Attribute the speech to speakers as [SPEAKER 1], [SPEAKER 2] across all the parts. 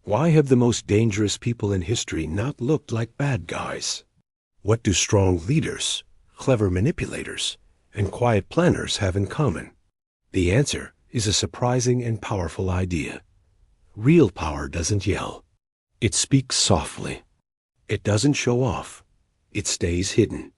[SPEAKER 1] Why have the most dangerous people in history not looked like bad guys? What do strong leaders, clever manipulators, and quiet planners have in common? The answer is a surprising and powerful idea. Real power doesn't yell. It speaks softly. It doesn't show off. It stays hidden.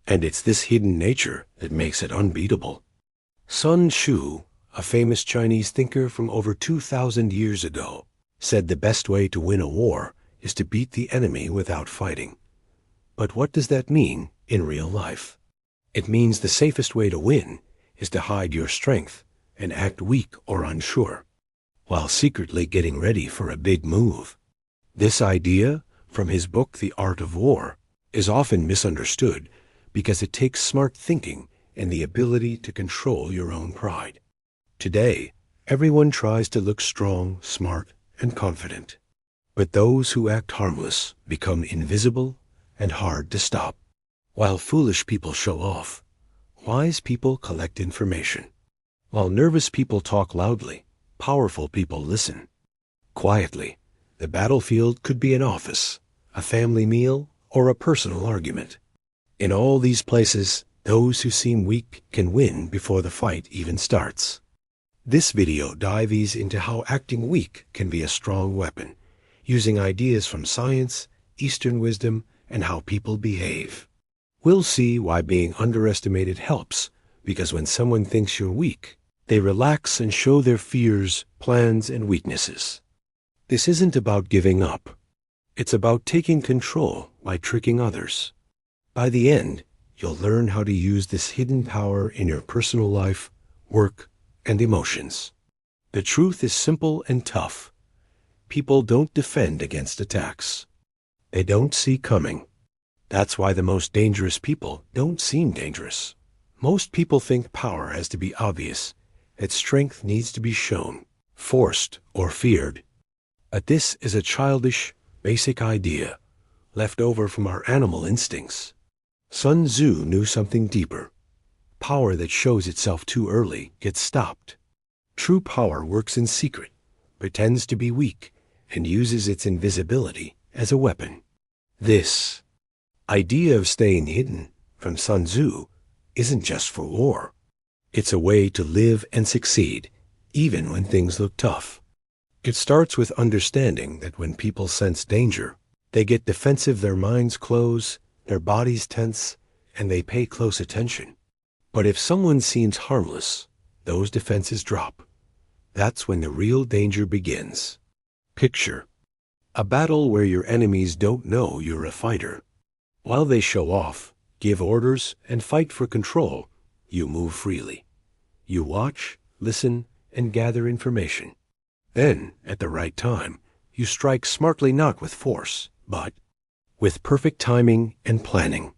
[SPEAKER 1] And it's this hidden nature that makes it unbeatable. Sun Tzu, a famous Chinese thinker from over 2,000 years ago, said the best way to win a war is to beat the enemy without fighting. But what does that mean in real life? It means the safest way to win is to hide your strength and act weak or unsure, while secretly getting ready for a big move. This idea, from his book The Art of War, is often misunderstood because it takes smart thinking and the ability to control your own pride. Today, everyone tries to look strong, smart, and confident. But those who act harmless become invisible and hard to stop. While foolish people show off, wise people collect information. While nervous people talk loudly, powerful people listen. Quietly, the battlefield could be an office, a family meal, or a personal argument. In all these places, those who seem weak can win before the fight even starts. This video dives into how acting weak can be a strong weapon, using ideas from science, Eastern wisdom, and how people behave. We'll see why being underestimated helps, because when someone thinks you're weak, they relax and show their fears, plans, and weaknesses. This isn't about giving up. It's about taking control by tricking others. By the end, you'll learn how to use this hidden power in your personal life, work, and emotions. The truth is simple and tough. People don't defend against attacks. They don't see coming. That's why the most dangerous people don't seem dangerous. Most people think power has to be obvious, that strength needs to be shown, forced, or feared. But this is a childish, basic idea, left over from our animal instincts. Sun Tzu knew something deeper. Power that shows itself too early gets stopped. True power works in secret, pretends to be weak, and uses its invisibility as a weapon. This idea of staying hidden from Sun Tzu isn't just for war. It's a way to live and succeed, even when things look tough. It starts with understanding that when people sense danger, they get defensive, their minds close, their bodies tense, and they pay close attention. But if someone seems harmless, those defenses drop. That's when the real danger begins. Picture a battle where your enemies don't know you're a fighter. While they show off, give orders, and fight for control, you move freely. You watch, listen, and gather information. Then, at the right time, you strike smartly, not with force, but with perfect timing and planning.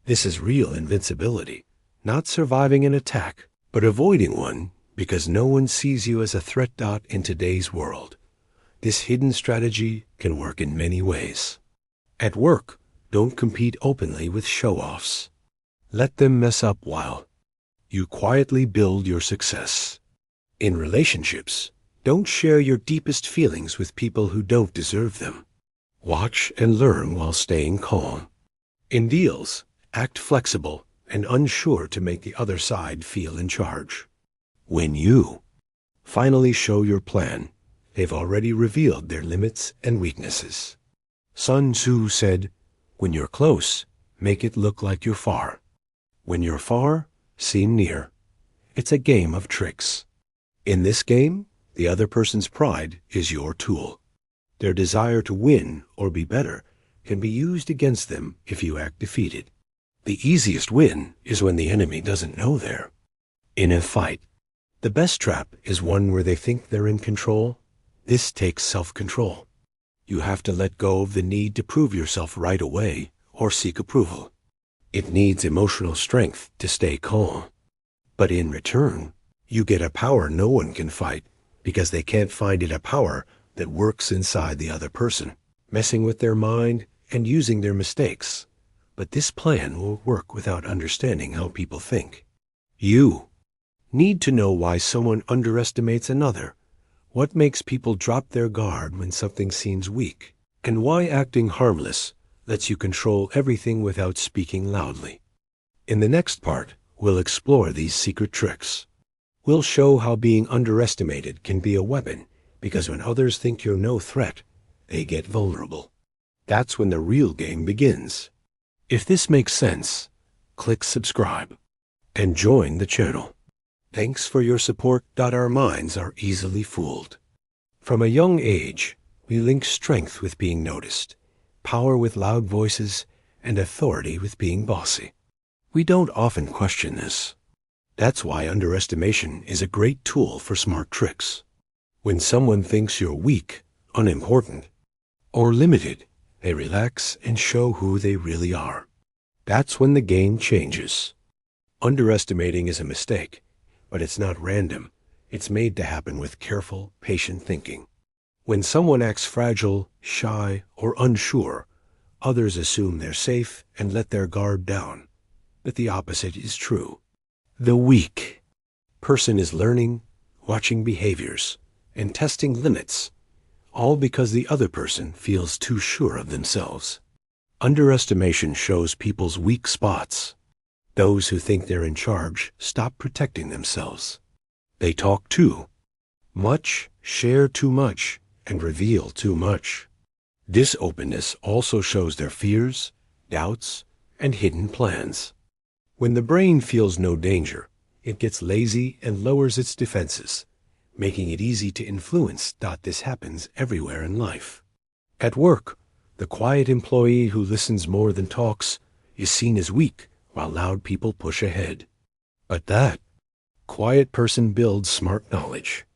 [SPEAKER 1] This is real invincibility. Not surviving an attack, but avoiding one because no one sees you as a threat. In today's world, this hidden strategy can work in many ways. At work, don't compete openly with show-offs. Let them mess up while you quietly build your success. In relationships, don't share your deepest feelings with people who don't deserve them. Watch and learn while staying calm. In deals, act flexible and unsure to make the other side feel in charge. When you finally show your plan, they've already revealed their limits and weaknesses. Sun Tzu said, "When you're close, make it look like you're far. When you're far, seem near." It's a game of tricks. In this game, the other person's pride is your tool. Their desire to win or be better can be used against them if you act defeated. The easiest win is when the enemy doesn't know they're in a fight. The best trap is one where they think they're in control. This takes self-control. You have to let go of the need to prove yourself right away or seek approval. It needs emotional strength to stay calm. But in return, you get a power no one can fight because they can't find it, a power that works inside the other person, messing with their mind and using their mistakes. But this plan will work without understanding how people think. You need to know why someone underestimates another, what makes people drop their guard when something seems weak, and why acting harmless lets you control everything without speaking loudly. In the next part, we'll explore these secret tricks. We'll show how being underestimated can be a weapon, because when others think you're no threat, they get vulnerable. That's when the real game begins. If this makes sense, click subscribe and join the channel. Thanks for your support. Our minds are easily fooled. From a young age, we link strength with being noticed, power with loud voices, and authority with being bossy. We don't often question this. That's why underestimation is a great tool for smart tricks. When someone thinks you're weak, unimportant, or limited, they relax and show who they really are. That's when the game changes. Underestimating is a mistake, but it's not random. It's made to happen with careful, patient thinking. When someone acts fragile, shy, or unsure, others assume they're safe and let their guard down. But the opposite is true. The weak person is learning, watching behaviors, and testing limits, all because the other person feels too sure of themselves. Underestimation shows people's weak spots. Those who think they're in charge stop protecting themselves. They talk too much, share too much, and reveal too much. This openness also shows their fears, doubts, and hidden plans. When the brain feels no danger, it gets lazy and lowers its defenses, making it easy to influence. This happens everywhere in life. At work, the quiet employee who listens more than talks is seen as weak, while loud people push ahead. But that quiet person builds smart knowledge.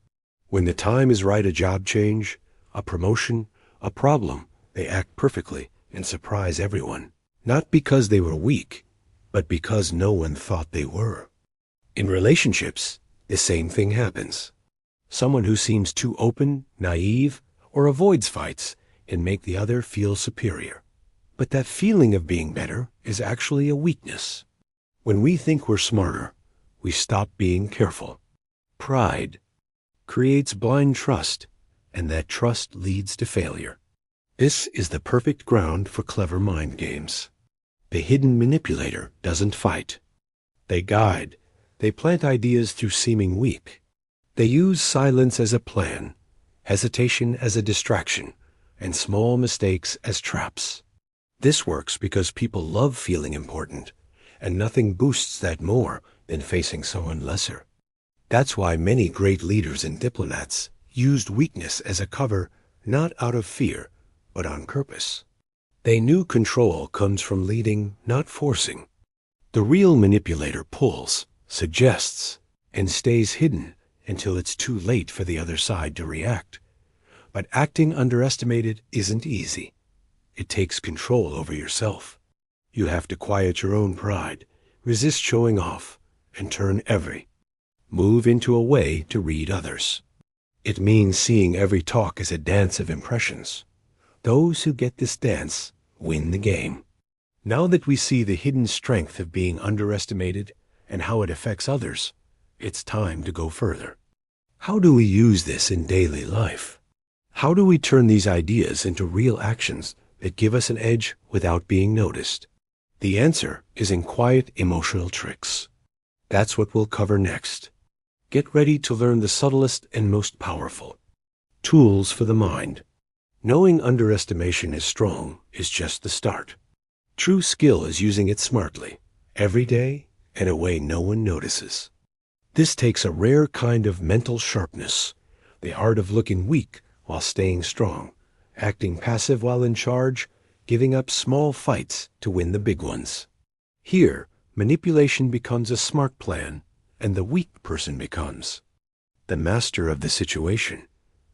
[SPEAKER 1] When the time is right, a job change, a promotion, a problem, they act perfectly and surprise everyone. Not because they were weak, but because no one thought they were. In relationships, the same thing happens. Someone who seems too open, naive, or avoids fights can make the other feel superior. But that feeling of being better is actually a weakness. When we think we're smarter, we stop being careful. Pride creates blind trust, and that trust leads to failure. This is the perfect ground for clever mind games. The hidden manipulator doesn't fight. They guide. They plant ideas through seeming weak. They use silence as a plan, hesitation as a distraction, and small mistakes as traps. This works because people love feeling important, and nothing boosts that more than facing someone lesser. That's why many great leaders and diplomats used weakness as a cover, not out of fear, but on purpose. They knew control comes from leading, not forcing. The real manipulator pulls, suggests, and stays hidden until it's too late for the other side to react. But acting underestimated isn't easy. It takes control over yourself. You have to quiet your own pride, resist showing off, and turn every move into a way to read others. It means seeing every talk as a dance of impressions. Those who get this dance win the game. Now that we see the hidden strength of being underestimated and how it affects others, it's time to go further. How do we use this in daily life? How do we turn these ideas into real actions that give us an edge without being noticed? The answer is in quiet emotional tricks. That's what we'll cover next. Get ready to learn the subtlest and most powerful tools for the mind. Knowing underestimation is strong is just the start. True skill is using it smartly, every day, in a way no one notices. This takes a rare kind of mental sharpness, the art of looking weak while staying strong, acting passive while in charge, giving up small fights to win the big ones. Here, manipulation becomes a smart plan, and the weak person becomes the master of the situation.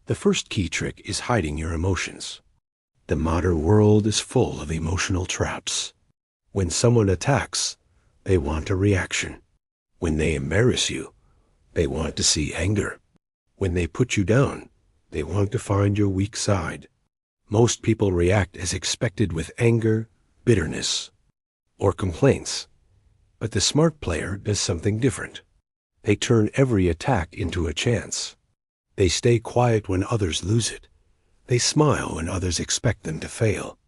[SPEAKER 1] The first key trick is hiding your emotions. The modern world is full of emotional traps. When someone attacks, they want a reaction. When they embarrass you, they want to see anger. When they put you down, they want to find your weak side. Most people react as expected with anger, bitterness, or complaints. But the smart player does something different. They turn every attack into a chance. They stay quiet when others lose it. They smile when others expect them to fail.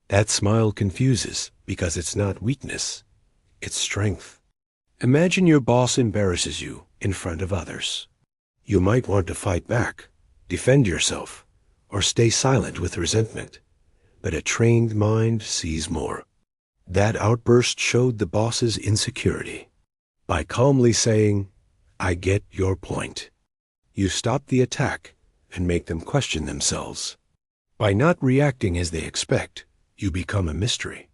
[SPEAKER 1] That smile confuses because it's not weakness, it's strength. Imagine your boss embarrasses you in front of others. You might want to fight back, defend yourself, or stay silent with resentment. But a trained mind sees more. That outburst showed the boss's insecurity. By calmly saying, "I get your point," you stop the attack and make them question themselves. By not reacting as they expect, you become a mystery.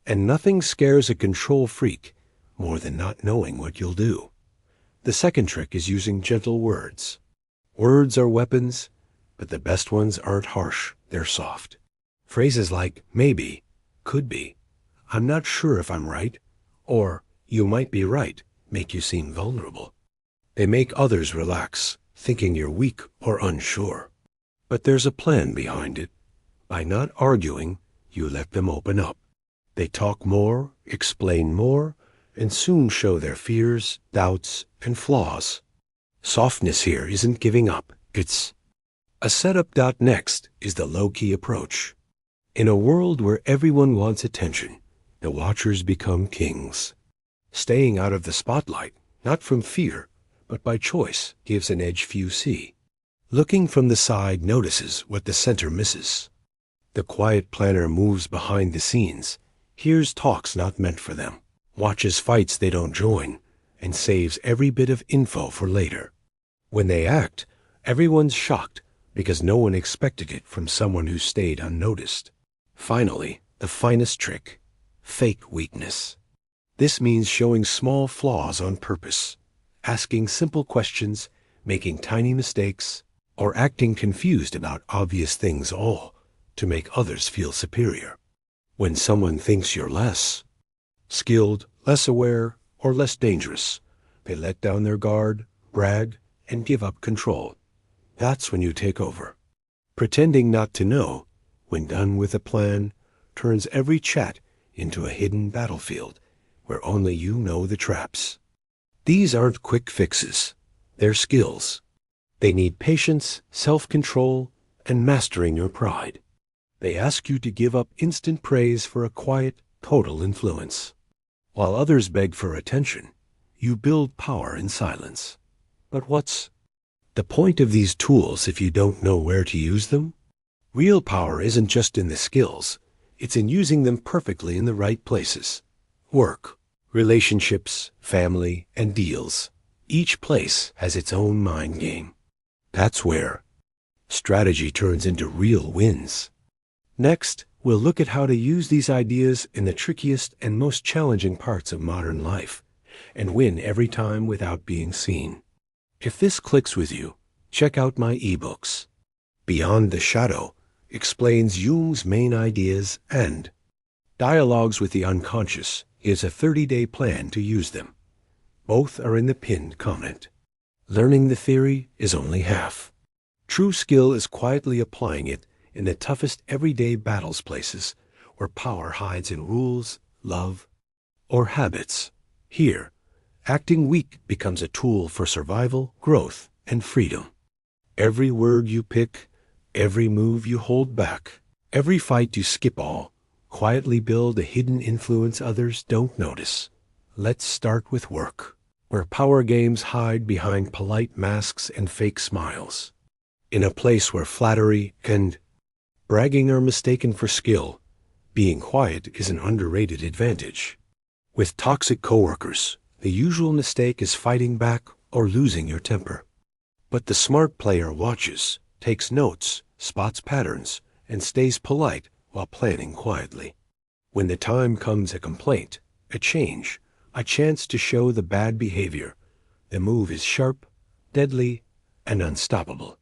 [SPEAKER 1] And nothing scares a control freak more than not knowing what you'll do. The second trick is using gentle words. Words are weapons, but the best ones aren't harsh, they're soft. Phrases like maybe, could be, I'm not sure if I'm right, or you might be right make you seem vulnerable. They make others relax, thinking you're weak or unsure. But there's a plan behind it. By not arguing, you let them open up. They talk more, explain more, and soon show their fears, doubts, and flaws. Softness here isn't giving up, it's a setup. Next is the low-key approach. In a world where everyone wants attention, the watchers become kings. Staying out of the spotlight, not from fear, but by choice, gives an edge few see. Looking from the side notices what the center misses. The quiet planner moves behind the scenes, hears talks not meant for them, watches fights they don't join, and saves every bit of info for later. When they act, everyone's shocked because no one expected it from someone who stayed unnoticed. Finally, the finest trick, fake weakness. This means showing small flaws on purpose, asking simple questions, making tiny mistakes, or acting confused about obvious things, all to make others feel superior. When someone thinks you're less skilled, less aware, or less dangerous, they let down their guard, brag, and give up control. That's when you take over. Pretending not to know, when done with a plan, turns every chat into a hidden battlefield where only you know the traps. These aren't quick fixes. They're skills. They need patience, self-control, and mastering your pride. They ask you to give up instant praise for a quiet, total influence. While others beg for attention, you build power in silence. But what's the point of these tools if you don't know where to use them? Real power isn't just in the skills. It's in using them perfectly in the right places. Work, relationships, family, and deals. Each place has its own mind game. That's where strategy turns into real wins. Next, we'll look at how to use these ideas in the trickiest and most challenging parts of modern life, and win every time without being seen. If this clicks with you, check out my ebooks. Beyond the Shadow explains Jung's main ideas, and Dialogues with the Unconscious is a 30-day plan to use them. Both are in the pinned comment. Learning the theory is only half. True skill is quietly applying it in the toughest everyday battles, places where power hides in rules, love, or habits. Here, acting weak becomes a tool for survival, growth, and freedom. Every word you pick, every move you hold back, every fight you skip, all quietly build a hidden influence others don't notice. Let's start with work, where power games hide behind polite masks and fake smiles. In a place where flattery and bragging are mistaken for skill, being quiet is an underrated advantage. With toxic coworkers, the usual mistake is fighting back or losing your temper. But the smart player watches, takes notes, spots patterns, and stays polite while planning quietly. When the time comes, a complaint, a change, a chance to show the bad behavior, the move is sharp, deadly, and unstoppable.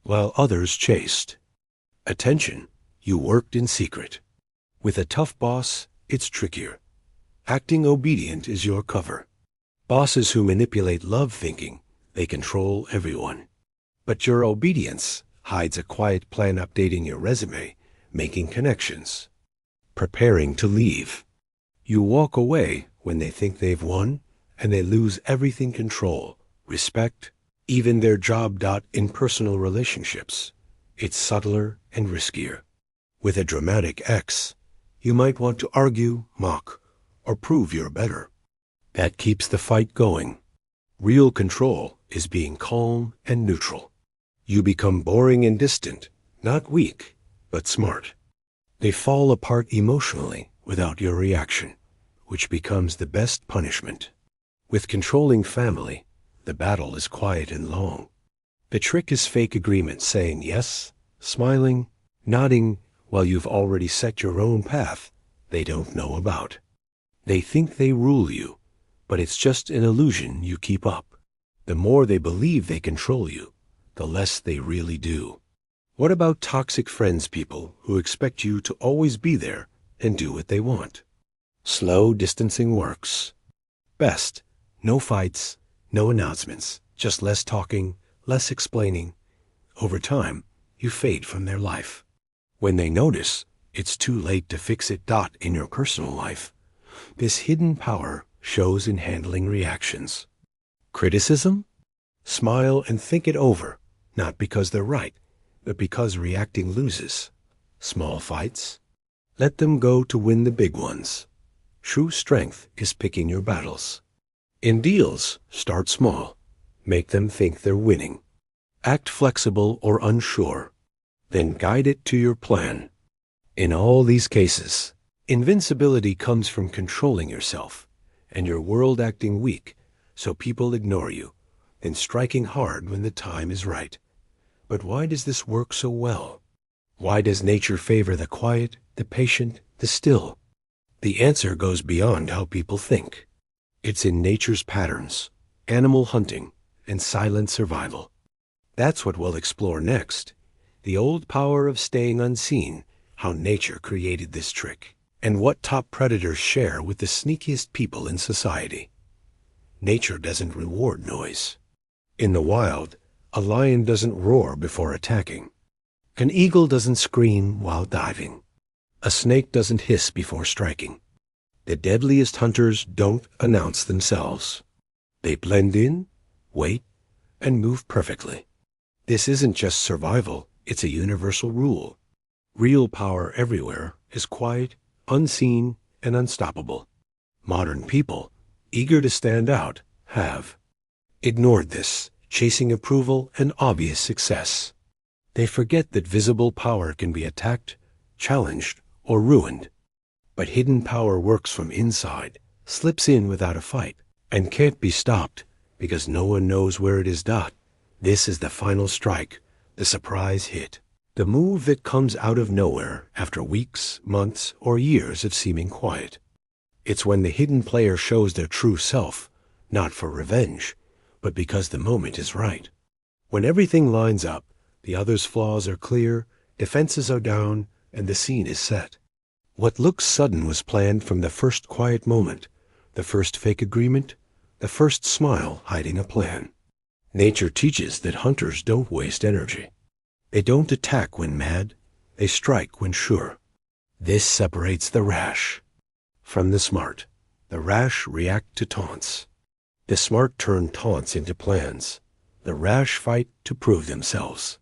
[SPEAKER 1] While others chased attention, you worked in secret. With a tough boss, it's trickier. Acting obedient is your cover. Bosses who manipulate love thinking they control everyone. But your obedience hides a quiet plan, updating your resume, making connections, preparing to leave. You walk away when they think they've won, and they lose everything: control, respect, Even their job. In personal relationships, it's subtler and riskier. With a dramatic ex, you might want to argue, mock, or prove you're better. That keeps the fight going. Real control is being calm and neutral. You become boring and distant, not weak, but smart. They fall apart emotionally without your reaction, which becomes the best punishment. With controlling family, the battle is quiet and long. The trick is fake agreement, saying yes, smiling, nodding, while you've already set your own path they don't know about. They think they rule you, but it's just an illusion you keep up. The more they believe they control you, the less they really do. What about toxic friends, people who expect you to always be there and do what they want? Slow distancing works. Best, no fights, no announcements, just less talking, less explaining. Over time, you fade from their life. When they notice, it's too late to fix it. In your personal life, this hidden power shows in handling reactions. Criticism? Smile and think it over, not because they're right, but because reacting loses. Small fights? Let them go to win the big ones. True strength is picking your battles. In deals, start small. Make them think they're winning. Act flexible or unsure. Then guide it to your plan. In all these cases, invincibility comes from controlling yourself and your world acting weak so people ignore you, and striking hard when the time is right. But why does this work so well? Why does nature favor the quiet, the patient, the still? The answer goes beyond how people think. It's in nature's patterns, animal hunting, and silent survival. That's what we'll explore next. The old power of staying unseen, how nature created this trick, and what top predators share with the sneakiest people in society. Nature doesn't reward noise. In the wild, a lion doesn't roar before attacking. An eagle doesn't scream while diving. A snake doesn't hiss before striking. The deadliest hunters don't announce themselves. They blend in, wait, and move perfectly. This isn't just survival, it's a universal rule. Real power everywhere is quiet, unseen, and unstoppable. Modern people, eager to stand out, have ignored this, chasing approval and obvious success. They forget that visible power can be attacked, challenged, or ruined. But hidden power works from inside, slips in without a fight, and can't be stopped because no one knows where it is. This is the final strike, the surprise hit, the move that comes out of nowhere after weeks, months, or years of seeming quiet. It's when the hidden player shows their true self, not for revenge, but because the moment is right. When everything lines up, the other's flaws are clear, defenses are down, and the scene is set. What looks sudden was planned from the first quiet moment, the first fake agreement, the first smile hiding a plan. Nature teaches that hunters don't waste energy. They don't attack when mad, they strike when sure. This separates the rash from the smart. The rash react to taunts. The smart turn taunts into plans. The rash fight to prove themselves.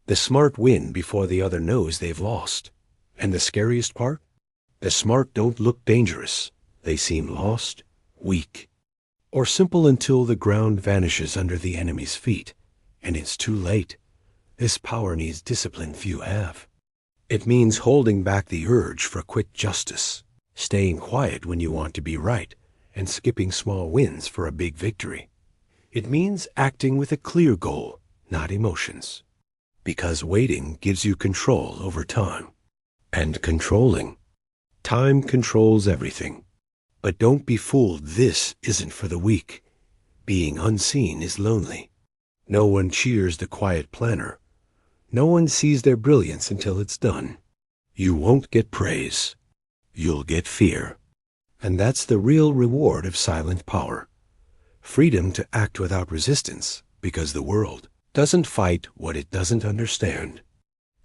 [SPEAKER 1] The smart win before the other knows they've lost. And the scariest part? The smart don't look dangerous. They seem lost, weak, or simple until the ground vanishes under the enemy's feet, and it's too late. This power needs discipline few have. It means holding back the urge for quick justice, staying quiet when you want to be right, and skipping small wins for a big victory. It means acting with a clear goal, not emotions. Because waiting gives you control over time. And controlling. Time controls everything. But don't be fooled, this isn't for the weak. Being unseen is lonely. No one cheers the quiet planner. No one sees their brilliance until it's done. You won't get praise. You'll get fear. And that's the real reward of silent power. Freedom to act without resistance, because the world doesn't fight what it doesn't understand.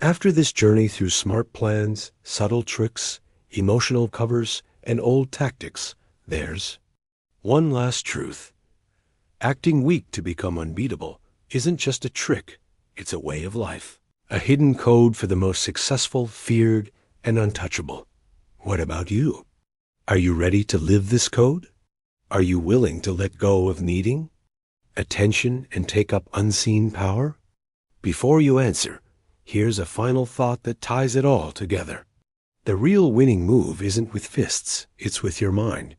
[SPEAKER 1] After this journey through smart plans, subtle tricks, emotional covers, and old tactics, there's one last truth. Acting weak to become unbeatable isn't just a trick, it's a way of life. A hidden code for the most successful, feared, and untouchable. What about you? Are you ready to live this code? Are you willing to let go of needing attention and take up unseen power? Before you answer, here's a final thought that ties it all together. The real winning move isn't with fists, it's with your mind.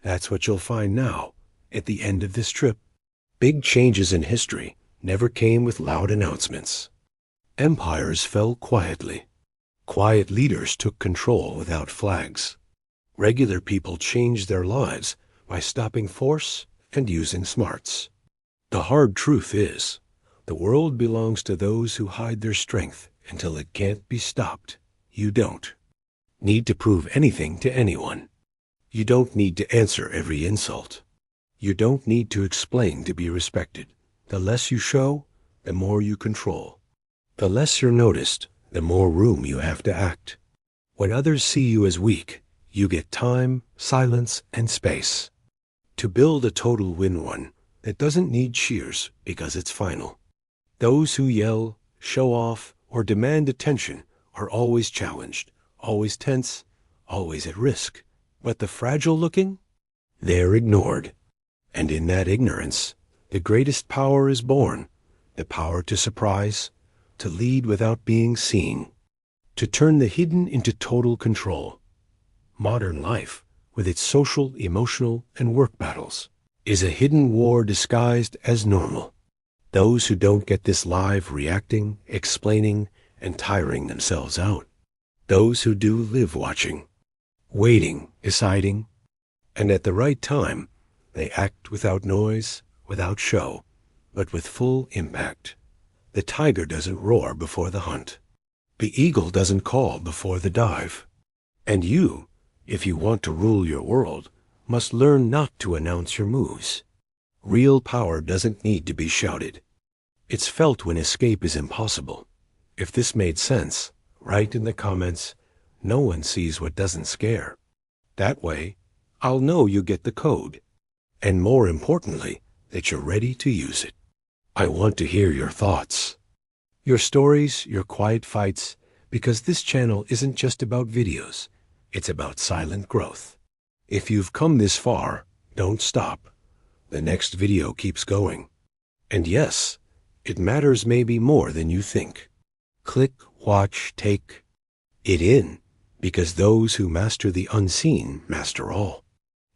[SPEAKER 1] That's what you'll find now, at the end of this trip. Big changes in history never came with loud announcements. Empires fell quietly. Quiet leaders took control without flags. Regular people changed their lives by stopping force and using smarts. The hard truth is, the world belongs to those who hide their strength until it can't be stopped. You don't need to prove anything to anyone. You don't need to answer every insult. You don't need to explain to be respected. The less you show, the more you control. The less you're noticed, the more room you have to act. When others see you as weak, you get time, silence, and space. To build a total win one that doesn't need cheers because it's final. Those who yell, show off, or demand attention are always challenged, always tense, always at risk. But the fragile looking? They're ignored. And in that ignorance, the greatest power is born. The power to surprise, to lead without being seen, to turn the hidden into total control. Modern life, with its social, emotional, and work battles, is a hidden war disguised as normal. Those who don't get this live reacting, explaining, and tiring themselves out. Those who do live watching, waiting, deciding, and at the right time, they act without noise, without show, but with full impact. The tiger doesn't roar before the hunt. The eagle doesn't call before the dive. And you, if you want to rule your world, must learn not to announce your moves. Real power doesn't need to be shouted. It's felt when escape is impossible. If this made sense, write in the comments, "No one sees what doesn't scare." That way, I'll know you get the code. And more importantly, that you're ready to use it. I want to hear your thoughts, your stories, your quiet fights, because this channel isn't just about videos. It's about silent growth. If you've come this far, don't stop. The next video keeps going. And yes, it matters maybe more than you think. Click, watch, take it in, because those who master the unseen master all.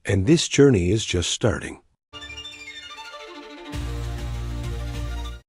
[SPEAKER 1] And this journey is just starting.